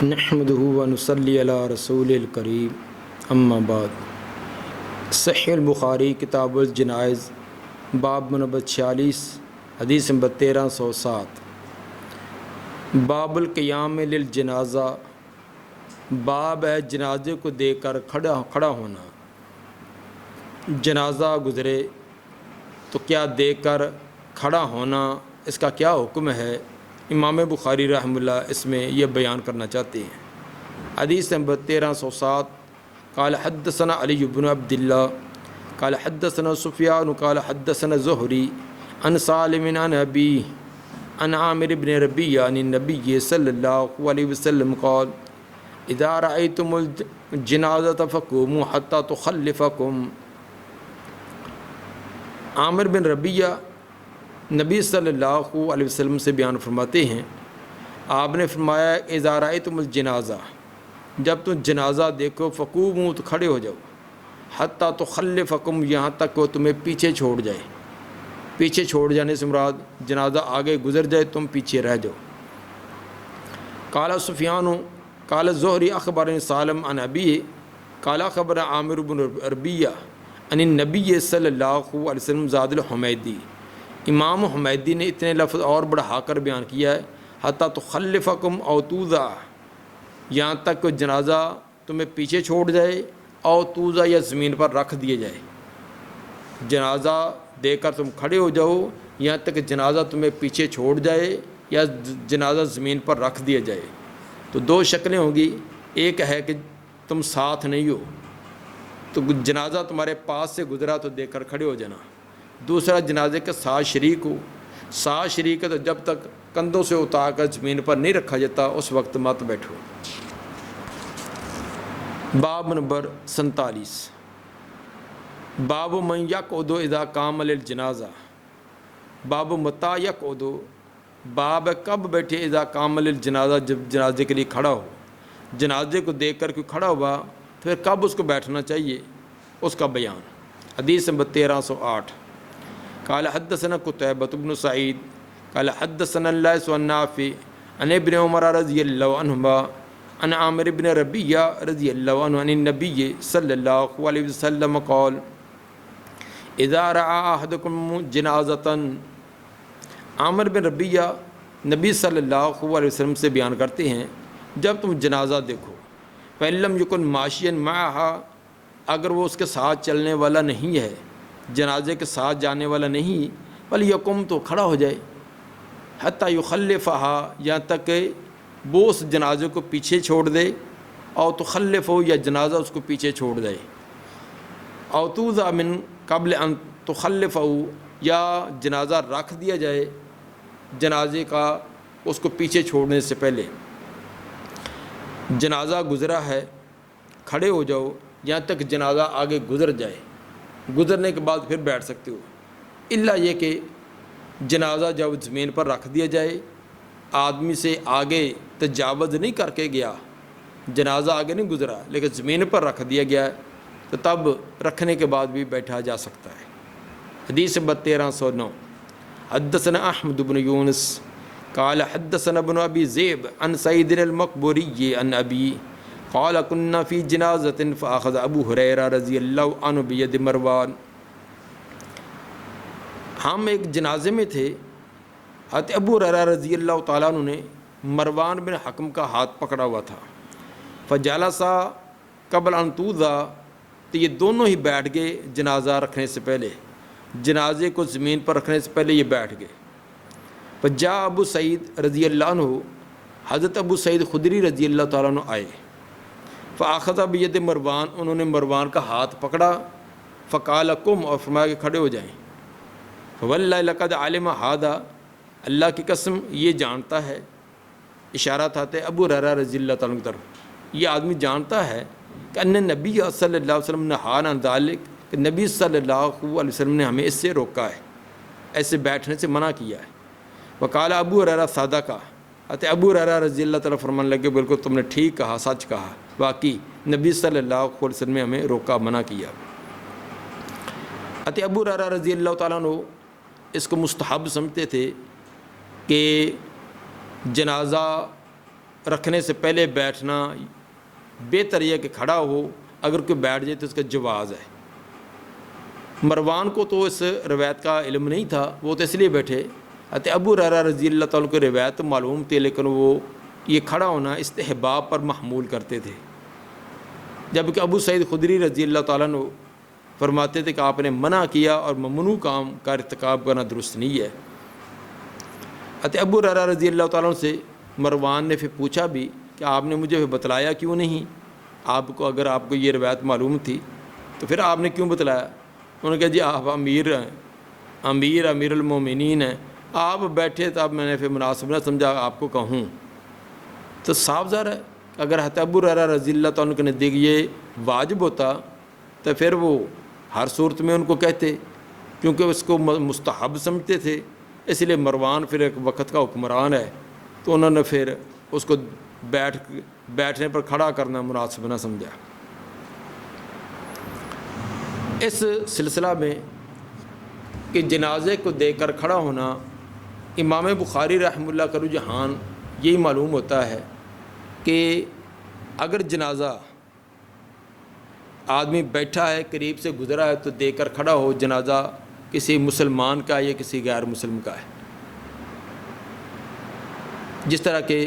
نحمده ونصلی علی رسول الکریم اما بعد۔ صحیح البخاری کتاب الجنائز باب نمبر 46 حدیث نمبر 1307 باب القیام للجنازہ، باب ہے جنازے کو دیکھ کر کھڑا ہونا۔ جنازہ گزرے تو کیا دیکھ کر کھڑا ہونا، اس کا کیا حکم ہے؟ امام بخاری رحمہ اللہ اس میں یہ بیان کرنا چاہتے ہیں۔ حدیث نمبر 1307 قال حدثنا علی بن عبداللہ قال حدثنا سفیان قال حدثنا زہری عن سالم عن ابی عن عامر بن ربیہ عن النبی صلی اللہ علیہ وسلم قال اذا رأيتم الجنازة فقوموا حتى تخلفكم۔ عامر بن ربیہ نبی صلی اللہ علیہ وسلم سے بیان فرماتے ہیں، آپ نے فرمایا اذا رأیتم الجنازہ، جب تم جنازہ دیکھو فقوموا تو کھڑے ہو جاؤ، حتی تخلفکم، یہاں تک وہ تمہیں پیچھے چھوڑ جائے۔ پیچھے چھوڑ جانے سے مراد جنازہ آگے گزر جائے تم پیچھے رہ جاؤ۔ قال سفیان قال زہری اخبرنی سالم عن ابی قال خبر عامر بن ربیہ عن النبی صلی اللہ علیہ وسلم زاد الحمیدی۔ امام حمیدی نے اتنے لفظ اور بڑھا کر بیان کیا ہے، حتی تخلفکم او توضع، یہاں تک کہ جنازہ تمہیں پیچھے چھوڑ جائے، او توضع یا زمین پر رکھ دیے جائے۔ جنازہ دیکھ کر تم کھڑے ہو جاؤ یہاں تک کہ جنازہ تمہیں پیچھے چھوڑ جائے یا جنازہ زمین پر رکھ دیا جائے۔ تو دو شکلیں ہوں گی، ایک ہے کہ تم ساتھ نہیں ہو تو جنازہ تمہارے پاس سے گزرا تو دیکھ کر کھڑے ہو جانا، دوسرا جنازے کے ساتھ شریک ہو۔ ساتھ شریک ہے تو جب تک کندھوں سے اتار کر زمین پر نہیں رکھا جاتا اس وقت مت بیٹھو۔ باب نمبر 47 باب من یقعد اذا قام للجنازہ، باب متی یقعد، باب کب بیٹھے اذا قام للجنازہ، جب جنازے کے لیے کھڑا ہو۔ جنازے کو دیکھ کر کوئی کھڑا ہوا پھر کب اس کو بیٹھنا چاہیے اس کا بیان۔ حدیث نمبر 1308 قال حدثنا قتیبہ بن سعید قال حدثنا اللیث عن نافع عن ابن عمر رضی اللہ عنہما عن عامر بن ربیہ رضی اللہ عنہ عن النبی صلی اللہ علیہ وسلم قال اذا رأى احدکم جنازۃ، عامر بن ربیہ نبی صلی اللہ علیہ وسلم سے بیان کرتے ہیں، جب تم جنازہ دیکھو فإن لم یکن ماشیا معها، اگر وہ اس کے ساتھ چلنے والا نہیں ہے، جنازے کے ساتھ جانے والا نہیں، فلیقم، تو کھڑا ہو جائے، حتی یخلفها، یہاں تک کہ وہ اس جنازے کو پیچھے چھوڑ دے، او تخلفہ، یا جنازہ اس کو پیچھے چھوڑ دے، او توضع من قبل ان تخلفہ، یا جنازہ رکھ دیا جائے جنازے کا اس کو پیچھے چھوڑنے سے پہلے۔ جنازہ گزرا ہے، کھڑے ہو جاؤ یہاں تک جنازہ آگے گزر جائے، گزرنے کے بعد پھر بیٹھ سکتے ہو، الا یہ کہ جنازہ جب زمین پر رکھ دیا جائے، آدمی سے آگے تجاوز نہیں کر کے گیا، جنازہ آگے نہیں گزرا لیکن زمین پر رکھ دیا گیا تو تب رکھنے کے بعد بھی بیٹھا جا سکتا ہے۔ حدیث نمبر 1309 حدثنا احمد بن یونس قال حدثنا ابن ابی ذئب عن سعید المقبوری عن ابی قال كنا فی جنازۃ فاخذ ابو ہریرہ رضی اللہ عنہ بید مروان، ہم ایک جنازے میں تھے، حضرت ابو ہریرہ رضی اللہ تعالیٰ عنہ نے مروان بن حکم کا ہاتھ پکڑا ہوا تھا، فجلسا قبل ان توضع، تو یہ دونوں ہی بیٹھ گئے جنازہ رکھنے سے پہلے، جنازے کو زمین پر رکھنے سے پہلے یہ بیٹھ گئے۔ فجاء ابو سعید رضی اللہ عنہ، حضرت ابو سعید خدری رضی اللہ تعالیٰ عنہ آئے، فاخذ بید مروان، انہوں نے مروان کا ہاتھ پکڑا، فقال قم، اور فرمایا کہ کھڑے ہو جائیں، فواللہ لقد علم ھذا، اللہ کی قسم یہ جانتا ہے، اشارہ تھا ابو ہریرہ رضی اللہ تعالیٰ عنہ کی طرف، یہ آدمی جانتا ہے کہ ان نبی صلی اللہ علیہ وسلم نہانا عن ذلک، کہ نبی صلی اللہ علیہ وسلم نے ہمیں اس سے روکا ہے، ایسے بیٹھنے سے منع کیا ہے۔ وقال ابو ہریرہ صدقہ، ابو ہریرہ رضی اللہ تعالیٰ فرمان لگے بالکل تم نے ٹھیک کہا، سچ کہا، واقعی نبی صلی اللہ علیہ وسلم نے ہمیں روکا، منع کیا۔ ابو ہریرہ رضی اللہ تعالیٰ عنہ اس کو مستحب سمجھتے تھے کہ جنازہ رکھنے سے پہلے بیٹھنا بہتر یہ کہ کھڑا ہو، اگر کوئی بیٹھ جائے تو اس کا جواز ہے۔ مروان کو تو اس روایت کا علم نہیں تھا، وہ تو اس لیے بیٹھے۔ ابو ہریرہ رضی اللہ تعالیٰ کو روایت معلوم تھی، لیکن وہ یہ کھڑا ہونا استحباب پر محمول کرتے تھے، جبکہ ابو سعید خدری رضی اللہ تعالیٰ عنہ فرماتے تھے کہ آپ نے منع کیا اور ممنوع کام کا ارتکاب کرنا درست نہیں ہے۔ ابو ہریرہ رضی اللہ تعالیٰ عنہ سے مروان نے پھر پوچھا بھی کہ آپ نے مجھے بتلایا کیوں نہیں؟ آپ کو اگر آپ کو یہ روایت معلوم تھی تو پھر آپ نے کیوں بتلایا؟ انہوں نے کہا جی آپ امیر ہیں، امیر المومنین ہیں، آپ بیٹھے تو اب میں نے پھر مناسب نہ سمجھا آپ کو کہوں۔ تو صاف ظاہر ہے اگر ابو ہریرہ رضی اللہ تعالیٰ کے نزدیک یہ واجب ہوتا تو پھر وہ ہر صورت میں ان کو کہتے، کیونکہ اس کو مستحب سمجھتے تھے۔ اس لیے مروان پھر ایک وقت کا حکمران ہے، تو انہوں نے پھر اس کو بیٹھنے پر کھڑا کرنا مناسب نہ سمجھا۔ اس سلسلہ میں کہ جنازے کو دیکھ کر کھڑا ہونا، امام بخاری رحمہ اللہ کا رجحان یہی معلوم ہوتا ہے کہ اگر جنازہ آدمی بیٹھا ہے، قریب سے گزرا ہے، تو دیکھ کر کھڑا ہو، جنازہ کسی مسلمان کا یا کسی غیر مسلم کا ہے، جس طرح کہ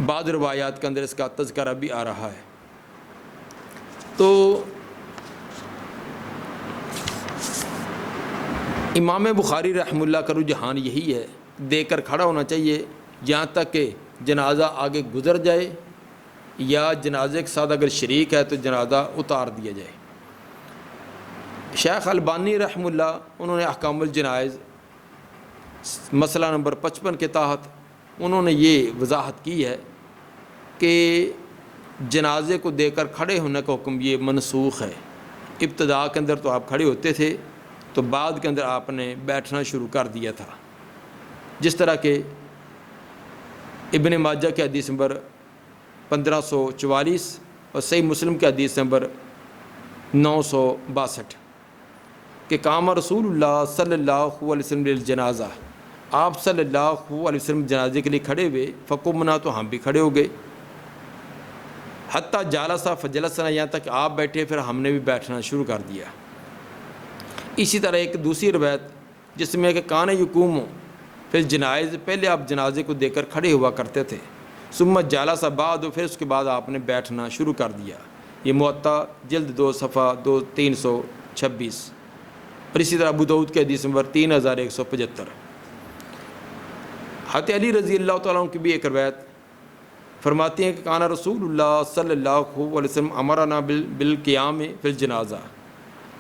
بعض روایات کے اندر اس کا تذکرہ بھی آ رہا ہے۔ تو امام بخاری رحمہ اللہ کا رجحان یہی ہے، دیکھ کر کھڑا ہونا چاہیے یہاں تک کہ جنازہ آگے گزر جائے، یا جنازے کے ساتھ اگر شریک ہے تو جنازہ اتار دیا جائے۔ شیخ البانی رحمہ اللہ انہوں نے احکام الجنائز مسئلہ نمبر 55 کے تحت انہوں نے یہ وضاحت کی ہے کہ جنازے کو دیکھ کر کھڑے ہونے کا حکم یہ منسوخ ہے۔ ابتدا کے اندر تو آپ کھڑے ہوتے تھے، تو بعد کے اندر آپ نے بیٹھنا شروع کر دیا تھا، جس طرح کہ ابن ماجہ کے حدیث نمبر 1544 اور صحیح مسلم کے حدیث نمبر 962 کہ قام رسول اللہ صلی اللہ علیہ وسلم للجنازہ، آپ صلی اللہ علیہ وسلم جنازے کے لیے کھڑے ہوئے، فقمنا تو ہم بھی کھڑے ہو گئے، حتیٰ جالسا فجلسنا، یہاں تک آپ بیٹھے پھر ہم نے بھی بیٹھنا شروع کر دیا۔ اسی طرح ایک دوسری روایت جس میں کہ کان یقوم، پھر جنائز پہلے آپ جنازے کو دیکھ کر کھڑے ہوا کرتے تھے، ثم جالسا بعد، پھر اس کے بعد آپ نے بیٹھنا شروع کر دیا۔ یہ موطا جلد 2 صفحہ 326، اور اسی طرح ابو داؤد کے حدیث نمبر 3175۔ حضرت علی رضی اللہ تعالیٰ عنہ کی بھی ایک روایت فرماتی ہیں کہ کانا رسول اللہ صلی اللہ علیہ وسلم امرنا بالقیام فی الجنازہ،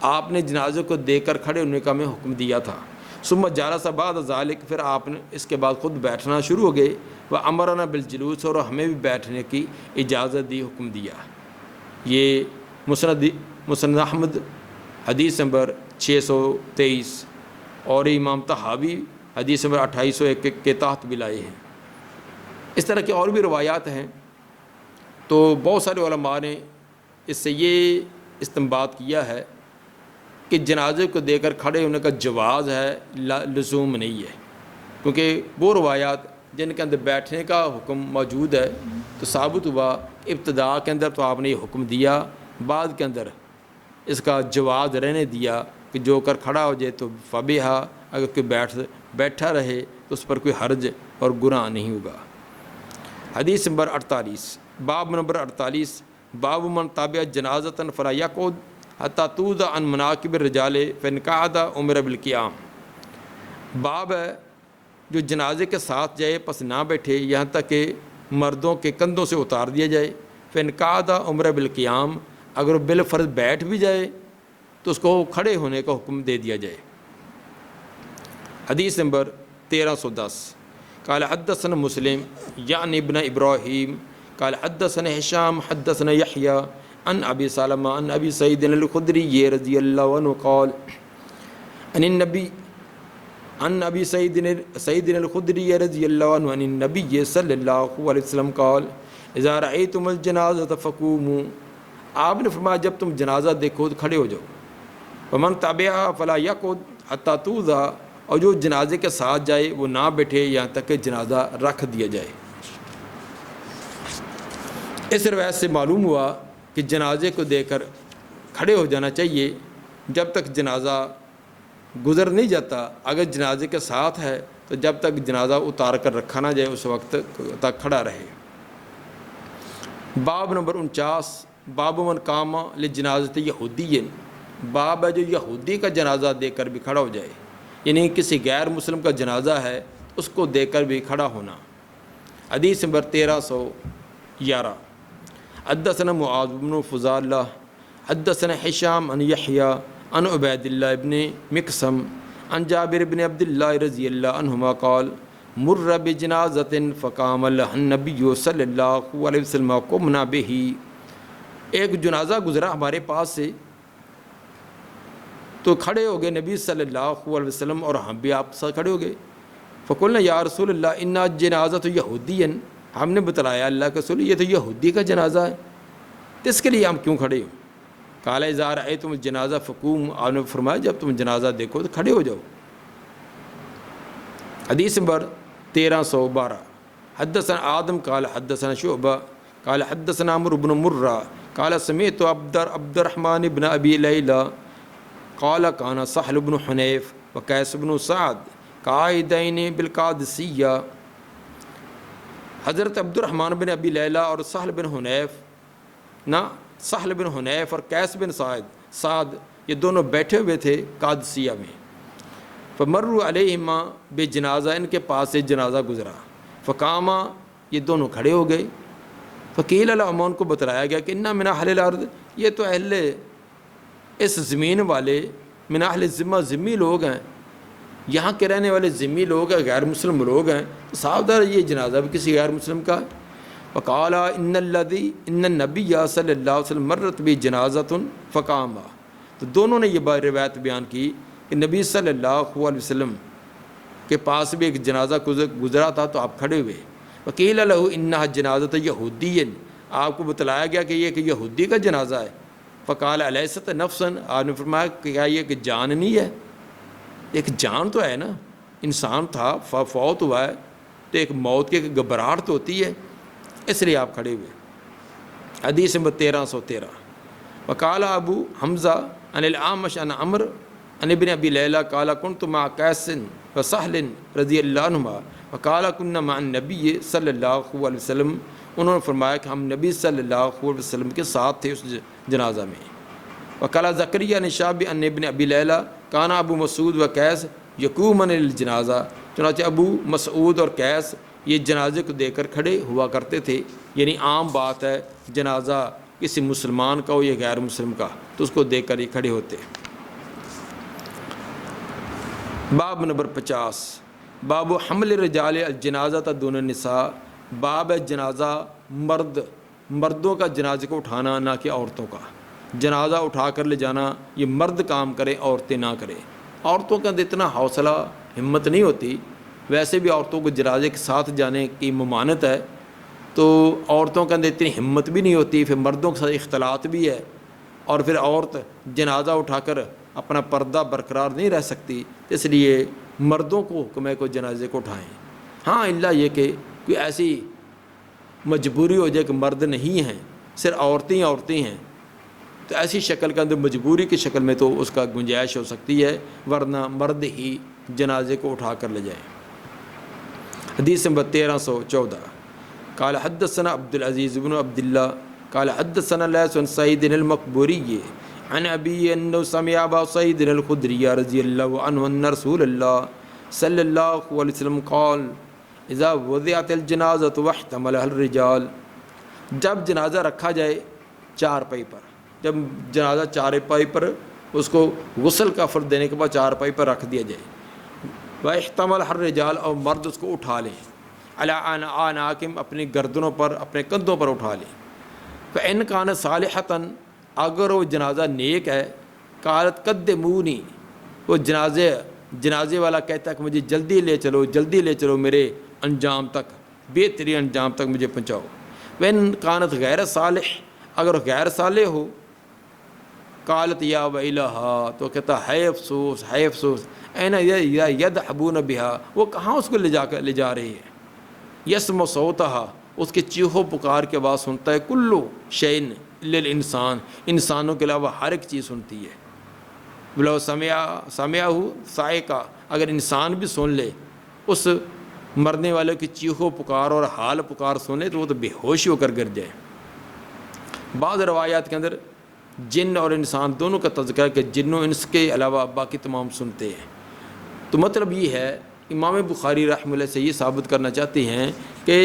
آپ نے جنازے کو دیکھ کر کھڑے ہونے کا ہمیں حکم دیا تھا۔ ثم جالس بعد ذالک، پھر آپ نے اس کے بعد خود بیٹھنا شروع ہو گئے، وہ امرنا بالجلوس، اور ہمیں بھی بیٹھنے کی اجازت دی، حکم دیا۔ یہ مسند احمد حدیث نمبر 623 اور امام طحاوی حدیث نمبر 2801 کے تحت بھی لائے ہیں۔ اس طرح کی اور بھی روایات ہیں، تو بہت سارے علماء نے اس سے یہ استنباط کیا ہے کہ جنازے کو دیکھ کر کھڑے ہونے کا جواز ہے، لزوم نہیں ہے، کیونکہ وہ روایات جن کے اندر بیٹھنے کا حکم موجود ہے تو ثابت ہوا ابتدا کے اندر تو آپ نے یہ حکم دیا، بعد کے اندر اس کا جواز رہنے دیا کہ جو کر کھڑا ہو جائے تو فبیہا، اگر کوئی بیٹھا رہے تو اس پر کوئی حرج اور گناہ نہیں ہوگا۔ حدیث نمبر 48، باب نمبر 48، باب من تابع جنازۃ فلا یقعد حتی توضع عن مناکب الرجال فإن قعد امر بالقیام۔ باب ہے جو جنازے کے ساتھ جائے پس نہ بیٹھے یہاں تک کہ مردوں کے کندھوں سے اتار دیا جائے، فإن قعد امر بالقیام، اگر وہ بالفرض بیٹھ بھی جائے تو اس کو کھڑے ہونے کا حکم دے دیا جائے۔ حدیث نمبر 1310، قال حدثنا مسلم یعنی ابن ابراہیم قال حدثنا ہشام حدثنا یحییٰ عن ابی سلمہ عن ابی سعید الخدری رضی اللہ عنہ قال عن ابی سعید الخدری رضی اللہ عنہ عن النبی صلی اللہ علیہ وسلم قال اذا رأیتم الجنازۃ فقوموا، آپ نے فرمایا جب تم جنازہ دیکھو تو کھڑے ہو جاؤ، ومن تبعها فلا یقعد حتی توضع، اور جو جنازے کے ساتھ جائے وہ نہ بیٹھے یہاں تک کہ جنازہ رکھ دیا جائے۔ اس روایت سے معلوم ہوا کہ جنازے کو دے کر کھڑے ہو جانا چاہیے جب تک جنازہ گزر نہیں جاتا. اگر جنازے کے ساتھ ہے تو جب تک جنازہ اتار کر رکھا نہ جائے اس وقت تک کھڑا رہے. باب نمبر 49 باب من قام لجنازت یہودی. باب ہے جو یہودی کا جنازہ دے کر بھی کھڑا ہو جائے، یعنی کسی غیر مسلم کا جنازہ ہے اس کو دے کر بھی کھڑا ہونا. حدیث نمبر 1311 حدثنا معاذ بن فضالہ حدثنا ہشام عن یحییٰ عن عبید اللہ ابن مقسم عن جابر بن عبد اللہ رضی اللہ عنہما قال مر بجنازۃ فقام لها النبی صلی اللہ علیہ وسلم قمنا به. ایک جنازہ گزرا ہمارے پاس سے تو کھڑے ہو گئے نبی صلی اللہ علیہ وسلم اور ہم بھی آپ ساتھ کھڑے ہو گئے. فقلنا یا رسول اللہ انا جنازۃ یہودی، ہم نے بتلایا اللہ کے رسول یہ تو یہودی کا جنازہ ہے، تو اس کے لیے ہم کیوں کھڑے ہو؟ قال اذا رأیتم الجنازہ فقوموا، آپ نے فرمایا جب تم جنازہ دیکھو تو کھڑے ہو جاؤ. حدیث نمبر 1312 حدثنا آدم قال حدثنا شعبہ قال حدثنا عمرو بن مرہ قال سمعت عبد الرحمن بن ابی لیلى قال كان سہل بن حنیف وقیس بن سعد قائدین بالقادسیہ. حضرت عبد الرحمن بن ابی لیلہ اور سہل بن حنیف اور قیس بن سعد یہ دونوں بیٹھے ہوئے تھے قادسیہ میں. فمروا علیہما بے جنازہ، ان کے پاس سے جنازہ گزرا. فقاما یہ دونوں کھڑے ہو گئے. فقیل لہما، ان کو بتلایا گیا کہ انا من اہل الارض، یہ تو اہل اس زمین والے، من اہل ذمہ ذمی لوگ ہیں، یہاں کے رہنے والے ذمی لوگ ہیں، غیر مسلم لوگ ہیں، تو صاف ظاہر یہ جنازہ بھی کسی غیر مسلم کا ہے. وقال ان النبی صلی اللہ علیہ وسلم مرت بھی جنازۃ فقام. تو دونوں نے یہ روایت بیان کی کہ نبی صلی اللہ علیہ وسلم کے پاس بھی ایک جنازہ گزرا تھا تو آپ کھڑے ہوئے. وقیل لہ انہا جنازۃ یہودی، آپ کو بتلایا گیا کہ یہ ایک یہودی کا جنازہ ہے. فقال الیست نفسا، آپ نے فرمایا کہ کیا یہ ایک جان نہیں ہے؟ ایک جان تو ہے نا، انسان تھا فوت ہوا ہے تو ایک موت کی ایک گھبراہٹ تو ہوتی ہے، اس لیے آپ کھڑے ہوئے. حدیث نمبر 1313 وقال ابو حمزہ عن الاعمش عن عمرو عن ابن ابی لیلہ قال کنت مع قیس وسہل رضی اللہ عنہما وقال كنا مع النبی صلی اللہ علیہ وسلم. انہوں نے فرمایا کہ ہم نبی صلی اللہ علیہ وسلم کے ساتھ تھے اس جنازہ میں. وقال زکریا نشاب ان ابن ابی لیلہ کانا ابو مسعود و قیس یقومن الجنازہ. چنانچہ ابو مسعود اور قیس یہ جنازے کو دے کر کھڑے ہوا کرتے تھے. یعنی عام بات ہے جنازہ کسی مسلمان کا ہو یا غیر مسلم کا تو اس کو دے کر یہ کھڑے ہوتے. باب نمبر 50 باب حمل الرجال الجنازہ دون النساء. باب ہے جنازہ مردوں کا جنازے کو اٹھانا نہ کہ عورتوں کا. جنازہ اٹھا کر لے جانا یہ مرد کام کرے، عورتیں نہ کریں. عورتوں کا اتنا حوصلہ ہمت نہیں ہوتی، ویسے بھی عورتوں کو جنازے کے ساتھ جانے کی ممانعت ہے تو عورتوں کے اندر اتنی ہمت بھی نہیں ہوتی. پھر مردوں کے ساتھ اختلاط بھی ہے اور پھر عورت جنازہ اٹھا کر اپنا پردہ برقرار نہیں رہ سکتی، اس لیے مردوں کو حکم ہے کہ جنازے کو اٹھائیں. ہاں الا یہ کہ کوئی ایسی مجبوری ہو جائے کہ مرد نہیں ہیں، صرف عورتیں ہیں، تو ایسی شکل کے اندر مجبوری کی شکل میں تو اس کا گنجائش ہو سکتی ہے، ورنہ مرد ہی جنازے کو اٹھا کر لے جائیں. حدیث نمبر 1314 قال حدثنا عبد العزیز بن عبد اللہ قال حدثنا لیث عن سعید المقبوری عن ابی انه سمع ابا سعید الخدری رضی اللہ عنہ ان رسول اللہ صلی اللہ علیہ وسلم قال اذا وضعت الجنازۃ واحتملها الرجال. جب جنازہ رکھا جائے چارپائی پر، جب جنازہ چارپائی پر اس کو غسل کا فرض دینے کے بعد چارپائی پر رکھ دیا جائے، واحتملها الرجال اور مرد اس کو اٹھا لیں، علی اعناقہم اپنی گردنوں پر، اپنے کندھوں پر اٹھا لیں. فإن كان صالحۃ اگر وہ جنازہ نیک ہے، قالت قدمونی وہ جنازے والا کہتا ہے کہ مجھے جلدی لے چلو میرے انجام تک، بہترین انجام تک مجھے پہنچاؤ. وإن كانت غیر صالح اگر غیر صالح ہو، قالت یا ویلہا تو کہتا ہے افسوس این یذهبون بها وہ کہاں اس کو لے جا رہے ہیں. یسمع صوتها اس کے چیخو پکار کے آواز سنتا ہے کلو شین للانسان، انسانوں کے علاوہ ہر ایک چیز سنتی ہے۔ بلو سمعہ صاعقہ، اگر انسان بھی سن لے اس مرنے والے کی چیخو پکار اور حال پکار سنے تو وہ تو بے ہوش ہو کر گر جائے۔ بعض روایات کے اندر جن اور انسان دونوں کا تذکرہ کہ جن و انس کے علاوہ باقی تمام سنتے ہیں۔ تو مطلب یہ ہے امام بخاری رحمہ اللہ سے یہ ثابت کرنا چاہتے ہیں کہ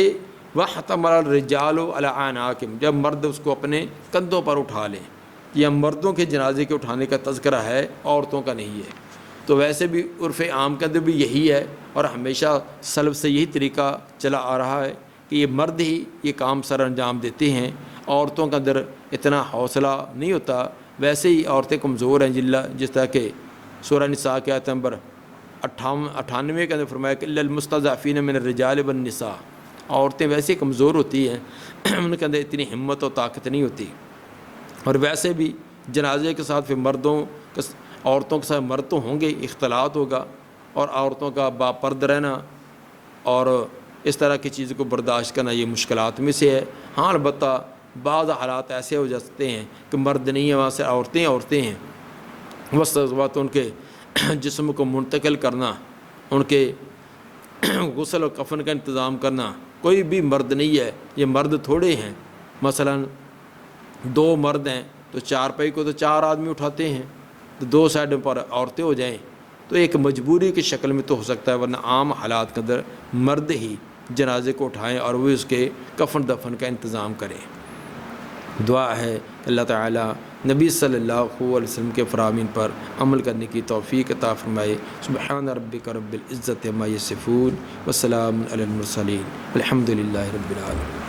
وَحْتَمَلَ الرِّجَالُ عَلَىٰ أَعْنَاقِهِمْ، جب مرد اس کو اپنے کندھوں پر اٹھا لیں، یہ مردوں کے جنازے کے اٹھانے کا تذکرہ ہے، عورتوں کا نہیں ہے۔ تو ویسے بھی عرف عام کے اندر بھی یہی ہے اور ہمیشہ سلف سے یہی طریقہ چلا آ رہا ہے کہ یہ مرد ہی یہ کام سر انجام دیتے ہیں، عورتوں کے اندر اتنا حوصلہ نہیں ہوتا۔ ویسے ہی عورتیں کمزور ہیں، جس طرح کہ سورہ نساء کے آیت نمبر 98 کے اندر فرمایا کہ الا المستضعفین من الرجال والنساء، عورتیں ویسے کمزور ہوتی ہیں، ان کے اندر اتنی ہمت و طاقت نہیں ہوتی۔ اور ویسے بھی جنازے کے ساتھ پھر عورتوں کے ساتھ مرد تو ہوں گے، اختلاط ہوگا، اور عورتوں کا باپرد رہنا اور اس طرح کی چیزوں کو برداشت کرنا یہ مشکلات میں سے ہے۔ ہاں البتہ بعض حالات ایسے ہو جاتے ہیں کہ مرد نہیں ہے، وہاں سے عورتیں ہیں، وسط ان کے جسم کو منتقل کرنا، ان کے غسل و کفن کا انتظام کرنا، کوئی بھی مرد نہیں ہے، یہ مرد تھوڑے ہیں۔ مثلا 2 مرد ہیں تو 4 پائی کو تو 4 آدمی اٹھاتے ہیں، تو 2 سائڈوں پر عورتیں ہو جائیں تو ایک مجبوری کی شکل میں تو ہو سکتا ہے، ورنہ عام حالات کے اندر مرد ہی جنازے کو اٹھائیں اور وہ اس کے کفن دفن کا انتظام کریں۔ دعا ہے کہ اللہ تعالیٰ نبی صلی اللہ علیہ وسلم کے فرامین پر عمل کرنے کی توفیق عطا فرمائے۔ سبحان ربک رب العزت عما یصفون وسلام علی المرسلین الحمد للہ رب العالمین۔